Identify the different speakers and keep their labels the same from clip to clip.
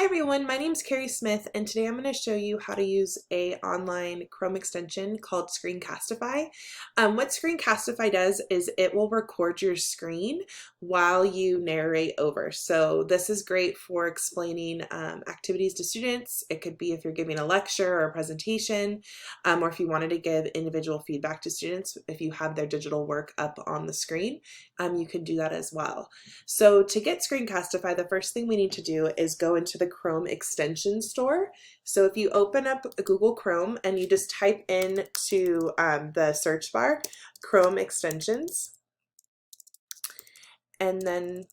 Speaker 1: Hi everyone, my name is Carrie Smith and today I'm going to show you how to use a online Chrome extension called Screencastify. What Screencastify does is it will record your screen while you narrate over. So this is great for explaining activities to students. It could be if you're giving a lecture or a presentation, or if you wanted to give individual feedback to students, if you have their digital work up on the screen, you can do that as well. So to get Screencastify, the first thing we need to do is go into the Chrome extension store. So if you open up Google Chrome and you just type in to the search bar, Chrome extensions, and then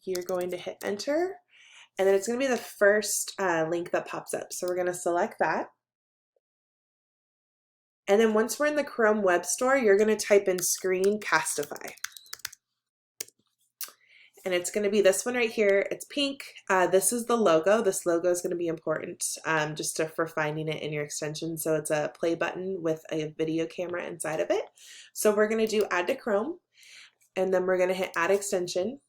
Speaker 1: you're going to hit enter, and then it's going to be the first link that pops up. So we're going to select that. And then once we're in the Chrome web store, you're going to type in Screencastify. And it's going to be this one right here. It's pink. This is the logo. This logo is going to be important for finding it in your extension. So it's a play button with a video camera inside of it. So we're going to do add to Chrome, and then we're going to hit add extension.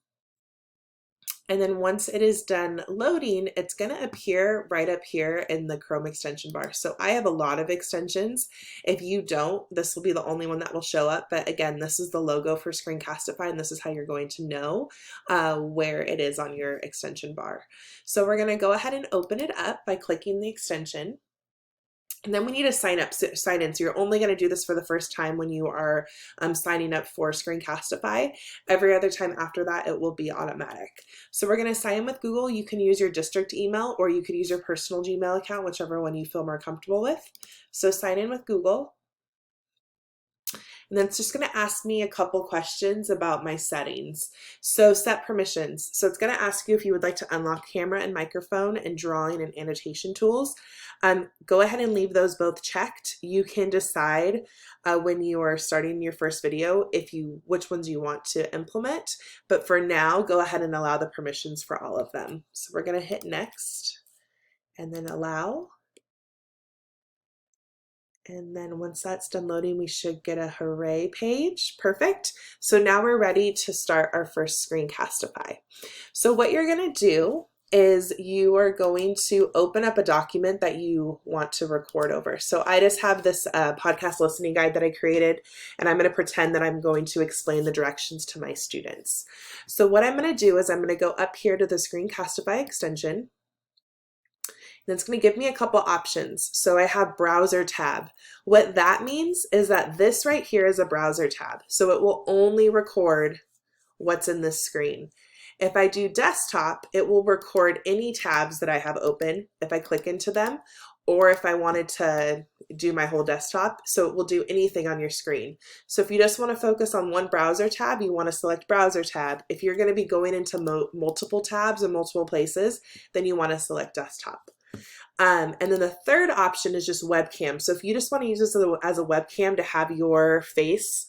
Speaker 1: And then once it is done loading, it's going to appear right up here in the Chrome extension bar. So I have a lot of extensions. If you don't, this will be the only one that will show up. But again, this is the logo for Screencastify, and this is how you're going to know where it is on your extension bar. So we're going to go ahead and open it up by clicking the extension. And then we need to sign in. So you're only going to do this for the first time when you are signing up for Screencastify. Every other time after that, it will be automatic. So we're going to sign in with Google. You can use your district email or you could use your personal Gmail account, whichever one you feel more comfortable with. So sign in with Google. And then it's just going to ask me a couple questions about my settings. So set permissions. So it's going to ask you if you would like to unlock camera and microphone and drawing and annotation tools. Go ahead and leave those both checked. You can decide when you are starting your first video which ones you want to implement. But for now, go ahead and allow the permissions for all of them. So we're going to hit next and then allow. And then once that's done loading, we should get a hooray page. Perfect. So now we're ready to start our first Screencastify. So what you're going to do is you are going to open up a document that you want to record over. So I just have this podcast listening guide that I created, and I'm going to pretend that I'm going to explain the directions to my students. So what I'm going to do is I'm going to go up here to the Screencastify extension. And it's going to give me a couple options. So I have browser tab. What that means is that this right here is a browser tab. So it will only record what's in this screen. If I do desktop, it will record any tabs that I have open if I click into them, or if I wanted to do my whole desktop. So it will do anything on your screen. So if you just want to focus on one browser tab, you want to select browser tab. If you're going to be going into multiple tabs in multiple places, then you want to select desktop. And then the third option is just webcam. So if you just want to use this as a webcam to have your face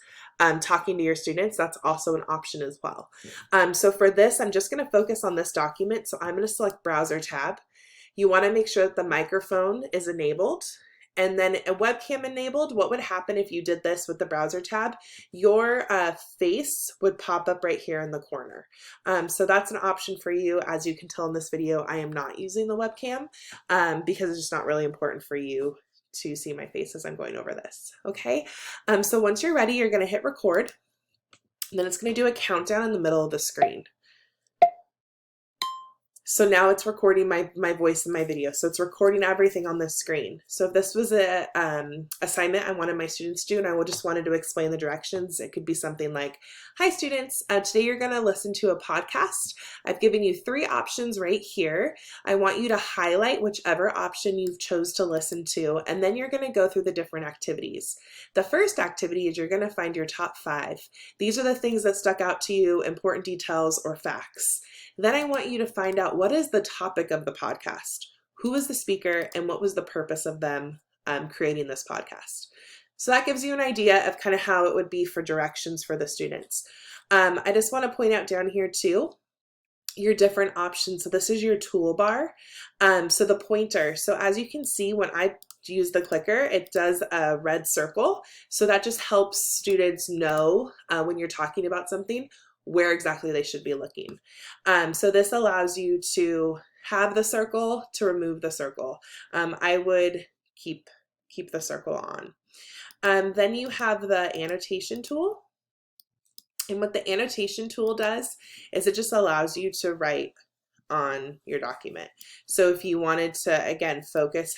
Speaker 1: talking to your students, that's also an option as well. So for this, I'm just going to focus on this document. So I'm going to select browser tab. You want to make sure that the microphone is enabled. And then a webcam enabled. What would happen if you did this with the browser tab? Your face would pop up right here in the corner. So that's an option for you. As you can tell in this video, I am not using the webcam because it's just not really important for you to see my face as I'm going over this. Okay. So once you're ready, you're going to hit record. And then it's going to do a countdown in the middle of the screen. So now it's recording my voice and my video. So it's recording everything on this screen. So if this was a assignment I wanted my students to do and I just wanted to explain the directions, it could be something like, hi students, today you're going to listen to a podcast. I've given you 3 options right here. I want you to highlight whichever option you've chose to listen to, and then you're going to go through the different activities. The first activity is you're going to find your top 5. These are the things that stuck out to you, important details or facts. Then I want you to find out what is the topic of the podcast, who is the speaker, and what was the purpose of them creating this podcast. So that gives you an idea of kind of how it would be for directions for the students. I just want to point out down here too, your different options. So this is your toolbar. So the pointer. So as you can see, when I use the clicker, it does a red circle. So that just helps students know when you're talking about something where exactly they should be looking. So this allows you to have the circle to remove the circle. I would keep the circle on. Then you have the annotation tool. And what the annotation tool does is it just allows you to write on your document. So if you wanted to, again,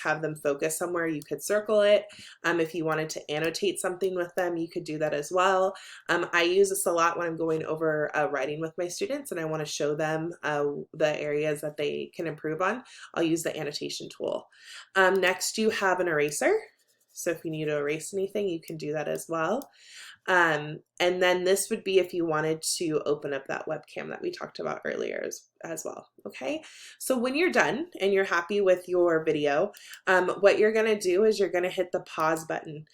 Speaker 1: have them focus somewhere, you could circle it. If you wanted to annotate something with them, you could do that as well. I use this a lot when I'm going over writing with my students and I want to show them the areas that they can improve on. I'll use the annotation tool. Next, you have an eraser. So if you need to erase anything, you can do that as well. And then this would be if you wanted to open up that webcam that we talked about earlier as well. Okay, so when you're done and you're happy with your video, what you're going to do is you're going to hit the pause button.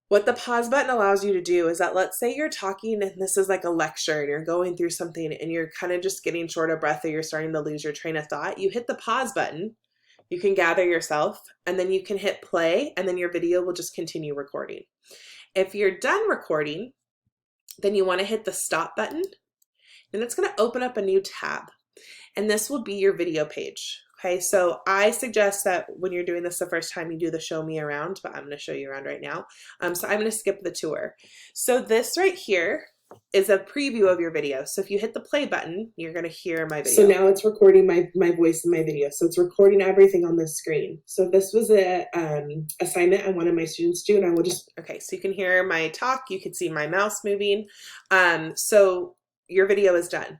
Speaker 1: What the pause button allows you to do is that, let's say you're talking and this is like a lecture and you're going through something and you're kind of just getting short of breath or you're starting to lose your train of thought. You hit the pause button, you can gather yourself, and then you can hit play, and then your video will just continue recording. If you're done recording, then you want to hit the stop button, and it's going to open up a new tab, and this will be your video page. Okay, so I suggest that when you're doing this the first time, you do the show me around, but I'm going to show you around right now. So I'm going to skip the tour. So this right here is a preview of your video. So if you hit the play button, you're going to hear my video. So now it's recording my voice in my video. So it's recording everything on the screen. So this was a assignment I wanted my students to do, and I will just, okay, so you can hear my talk. You can see my mouse moving. So your video is done.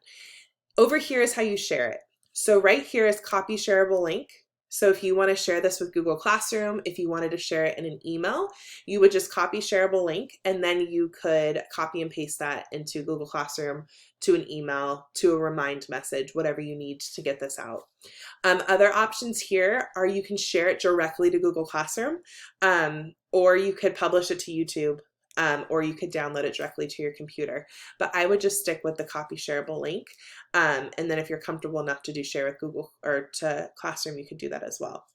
Speaker 1: Over here is how you share it. So right here is copy shareable link. So if you want to share this with Google Classroom, if you wanted to share it in an email, you would just copy shareable link, and then you could copy and paste that into Google Classroom, to an email, to a remind message, whatever you need to get this out. Other options here are you can share it directly to Google Classroom, or you could publish it to YouTube. Or you could download it directly to your computer. But I would just stick with the copy shareable link. And then if you're comfortable enough to do share with Google or to Classroom, you could do that as well.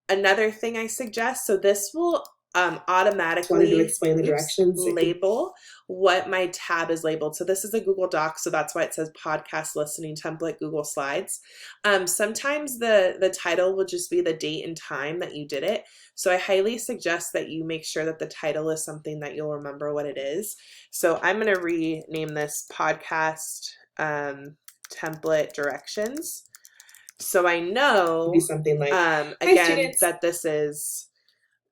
Speaker 1: Another thing I suggest, so this will automatically wanted to explain the directions, label what my tab is labeled. So this is a Google Doc, so that's why it says podcast listening template Google Slides. Sometimes the title will just be the date and time that you did it. So I highly suggest that you make sure that the title is something that you'll remember what it is. So I'm going to rename this podcast template directions. So I know be something like again that this is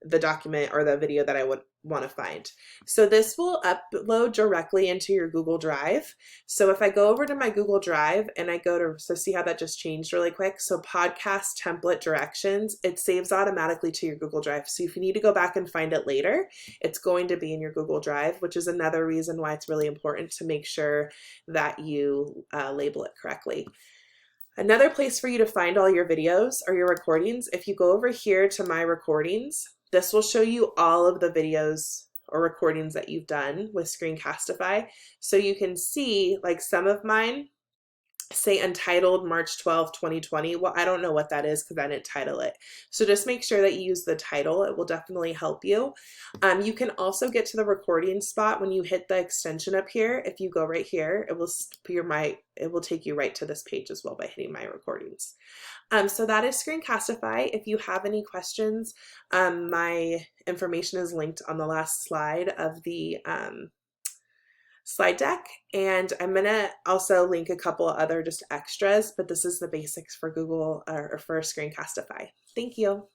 Speaker 1: the document or the video that I would want to find. So this will upload directly into your Google Drive. So if I go over to my Google Drive and I go to, so see how that just changed really quick? So podcast template directions, it saves automatically to your Google Drive. So if you need to go back and find it later, it's going to be in your Google Drive, which is another reason why it's really important to make sure that you label it correctly. Another place for you to find all your videos or your recordings, if you go over here to my recordings, this will show you all of the videos or recordings that you've done with Screencastify. So you can see like some of mine say Untitled March 12, 2020. Well, I don't know what that is because I didn't title it. So just make sure that you use the title. It will definitely help you. You can also get to the recording spot when you hit the extension up here. If you go right here, it will take you right to this page as well by hitting my recordings. So that is Screencastify. If you have any questions, my information is linked on the last slide of the slide deck, and I'm gonna also link a couple other just extras, but this is the basics for Google or for Screencastify. Thank you.